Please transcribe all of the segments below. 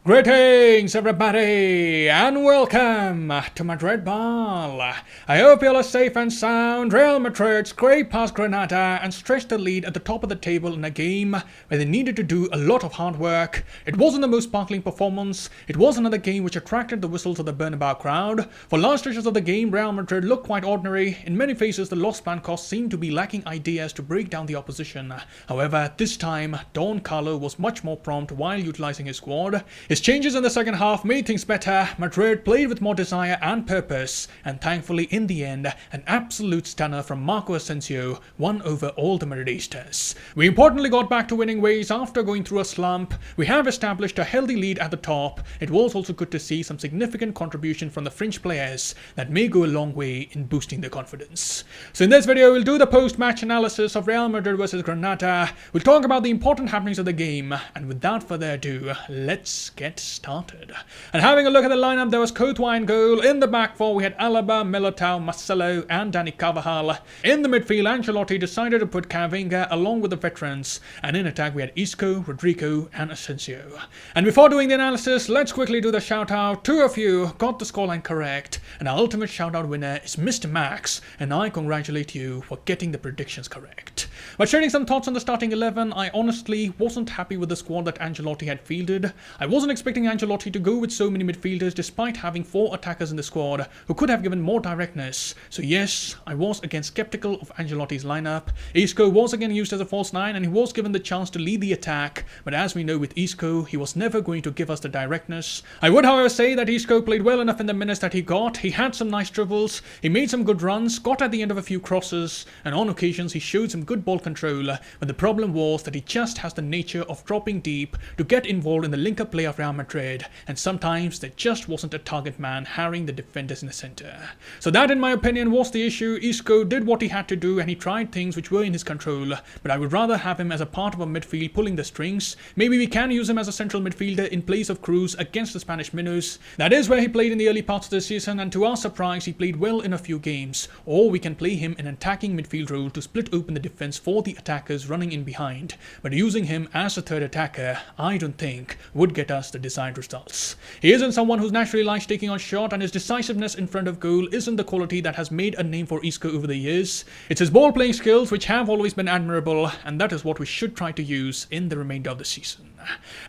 Greetings everybody and welcome to Madrid Ball. I hope you all are safe and sound. Real Madrid scraped past Granada and stretched the lead at the top of the table in a game where they needed to do a lot of hard work. It wasn't the most sparkling performance. It was another game which attracted the whistles of the Bernabeu crowd. For large stretches of the game, Real Madrid looked quite ordinary. In many phases, the lost plan cost seemed to be lacking ideas to break down the opposition. However, this time, Don Carlo was much more prompt while utilizing his squad. His changes in the second half made things better. Madrid played with more desire and purpose, and thankfully in the end, an absolute stunner from Marco Asensio won over all the Madridistas. We importantly got back to winning ways after going through a slump. We have established a healthy lead at the top. It was also good to see some significant contribution from the French players that may go a long way in boosting their confidence. So in this video, we'll do the post-match analysis of Real Madrid versus Granada. We'll talk about the important happenings of the game, and without further ado, let's get started. And having a look at the lineup, there was Courtois in goal. In the back four, we had Alaba, Militao, Marcelo and Dani Carvajal. In the midfield, Ancelotti decided to put Camavinga along with the veterans, and in attack we had Isco, Rodrigo and Asensio. And before doing the analysis, let's quickly do the shout out. Two of you got the scoreline correct, and our ultimate shout out winner is Mr. Max, and I congratulate you for getting the predictions correct. But sharing some thoughts on the starting 11, I honestly wasn't happy with the squad that Ancelotti had fielded. I wasn't expecting Ancelotti to go with so many midfielders despite having 4 attackers in the squad who could have given more directness. So yes, I was again skeptical of Ancelotti's lineup. Isco was again used as a false 9 and he was given the chance to lead the attack, but as we know with Isco, he was never going to give us the directness. I would however say that Isco played well enough in the minutes that he got. He had some nice dribbles, he made some good runs, got at the end of a few crosses, and on occasions he showed some good ball control, but the problem was that he just has the nature of dropping deep to get involved in the link-up play of Real Madrid, and sometimes there just wasn't a target man harrying the defenders in the centre. So that in my opinion was the issue. Isco did what he had to do and he tried things which were in his control, but I would rather have him as a part of a midfield pulling the strings. Maybe we can use him as a central midfielder in place of Cruz against the Spanish Minnows. That is where he played in the early parts of the season, and to our surprise he played well in a few games. Or we can play him in an attacking midfield role to split open the defence for the attackers running in behind, but using him as a third attacker I don't think would get us the desired results. He isn't someone who's naturally likes taking on shot, and his decisiveness in front of goal isn't the quality that has made a name for Isco over the years. It's his ball playing skills which have always been admirable, and that is what we should try to use in the remainder of the season.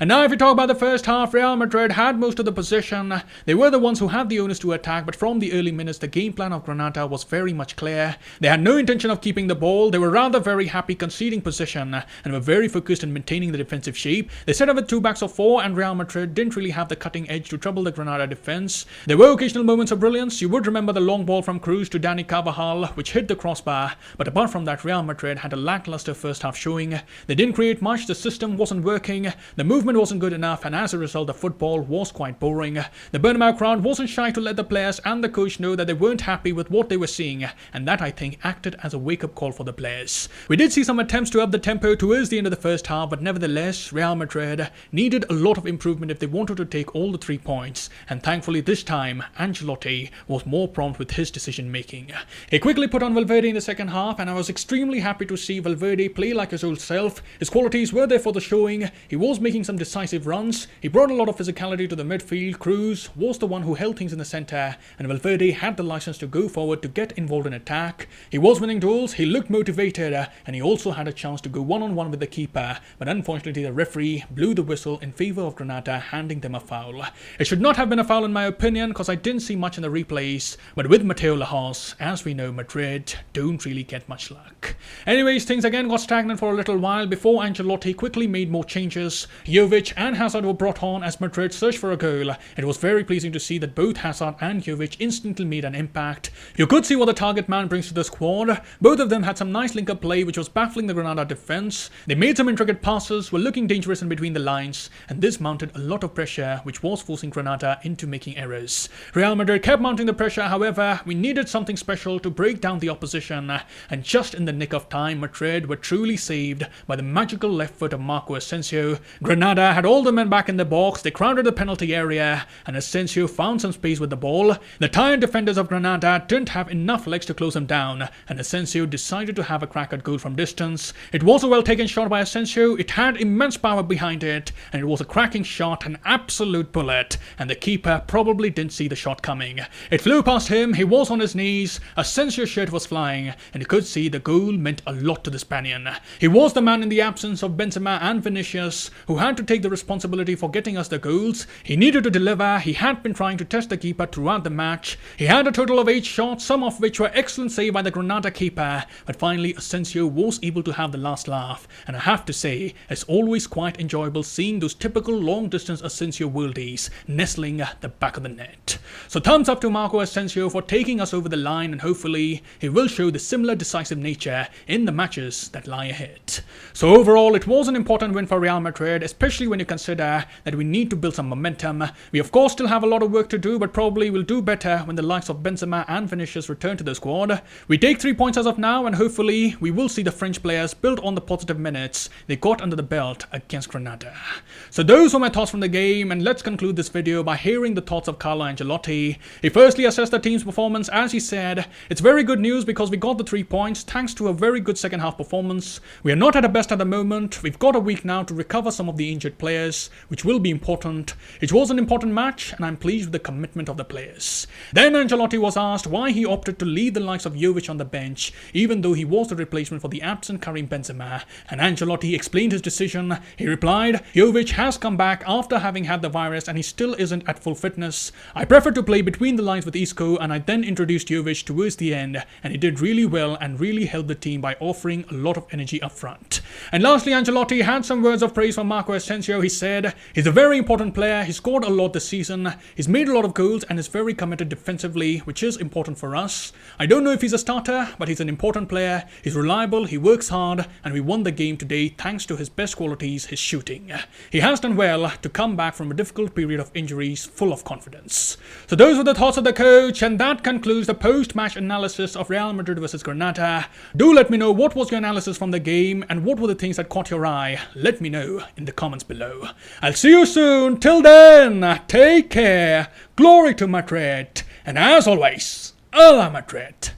And now if we talk about the first half, Real Madrid had most of the possession. They were the ones who had the onus to attack, but from the early minutes the game plan of Granada was very much clear. They had no intention of keeping the ball. They were rather very happy conceding possession and were very focused in maintaining the defensive shape. They set up with 2 backs of 4, and Real Madrid didn't really have the cutting edge to trouble the Granada defense. There were occasional moments of brilliance. You would remember the long ball from Cruz to Dani Carvajal which hit the crossbar, but apart from that Real Madrid had a lackluster first half showing. They didn't create much, the system wasn't working, the movement wasn't good enough, and as a result the football was quite boring. The Bernabeu crowd wasn't shy to let the players and the coach know that they weren't happy with what they were seeing, and that I think acted as a wake-up call for the players. We did see some attempts to up the tempo towards the end of the first half, but nevertheless Real Madrid needed a lot of improvement if they wanted to take all the 3 points, and thankfully this time Ancelotti was more prompt with his decision making. He quickly put on Valverde in the second half, and I was extremely happy to see Valverde play like his old self. His qualities were there for the showing. He was making some decisive runs. He brought a lot of physicality to the midfield. Cruz was the one who held things in the centre, and Valverde had the license to go forward to get involved in attack. He was winning duels, he looked motivated, and he also had a chance to go one-on-one with the keeper, but unfortunately the referee blew the whistle in favour of Granada, handing them a foul. It should not have been a foul in my opinion, because I didn't see much in the replays, but with Mateo Lahoz, as we know, Madrid don't really get much luck. Anyways, things again got stagnant for a little while before Ancelotti quickly made more changes. Jovic and Hazard were brought on as Madrid searched for a goal. It was very pleasing to see that both Hazard and Jovic instantly made an impact. You could see what the target man brings to the squad. Both of them had some nice link-up play which was baffling the Granada defence. They made some intricate passes, were looking dangerous in between the lines, and this mounted a lot of pressure which was forcing Granada into making errors. Real Madrid kept mounting the pressure, however, we needed something special to break down the opposition, and just in the nick of time Madrid were truly saved by the magical left foot of Marco Asensio. Granada had all the men back in the box, they crowded the penalty area, and Asensio found some space with the ball. The tired defenders of Granada didn't have enough legs to close him down, and Asensio decided to have a crack at goal from distance. It was a well taken shot by Asensio, it had immense power behind it, and it was a cracking shot, an absolute bullet, and the keeper probably didn't see the shot coming. It flew past him, he was on his knees, Asensio's shirt was flying, and he could see the goal meant a lot to the Spaniard. He was the man in the absence of Benzema and Vinicius, who had to take the responsibility for getting us the goals. He needed to deliver, he had been trying to test the keeper throughout the match. He had a total of 8 shots, some of which were excellent save by the Granada keeper, but finally Asensio was able to have the last laugh, and I have to say, it's always quite enjoyable seeing those typical long distance Asensio worldies nestling at the back of the net. So thumbs up to Marco Asensio for taking us over the line, and hopefully he will show the similar decisive nature in the matches that lie ahead. So overall, it was an important win for Real Madrid, especially when you consider that we need to build some momentum. We of course still have a lot of work to do, but probably will do better when the likes of Benzema and Vinicius return to the squad. We take 3 points as of now, and hopefully we will see the French players build on the positive minutes they got under the belt against Granada. So those were my thoughts from the game, and let's conclude this video by hearing the thoughts of Carlo Ancelotti. He firstly assessed the team's performance. As he said, it's very good news because we got the 3 points thanks to a very good second half performance. We are not at our best at the moment. We've got a week now to recover some of the injured players, which will be important. It was an important match, and I'm pleased with the commitment of the players. Then Ancelotti was asked why he opted to leave the likes of Jovic on the bench, even though he was the replacement for the absent Karim Benzema, and Ancelotti explained his decision. He replied, Jovic has come back after having had the virus and he still isn't at full fitness. I prefer to play between the lines with Isco, and I then introduced Jovic towards the end, and he did really well and really helped the team by offering a lot of energy up front. And lastly, Ancelotti had some words of praise from Marco Asensio. He said, he's a very important player, he scored a lot this season, he's made a lot of goals and is very committed defensively, which is important for us. I don't know if he's a starter, but he's an important player, he's reliable, he works hard, and we won the game today thanks to his best qualities, his shooting. He has done well to come back from a difficult period of injuries full of confidence. So those were the thoughts of the coach, and that concludes the post-match analysis of Real Madrid versus Granada. Do let me know what was your analysis from the game and what were the things that caught your eye. Let me know in the comments below. I'll see you soon. Till then, take care. Glory to Madrid. And as always, a la Madrid.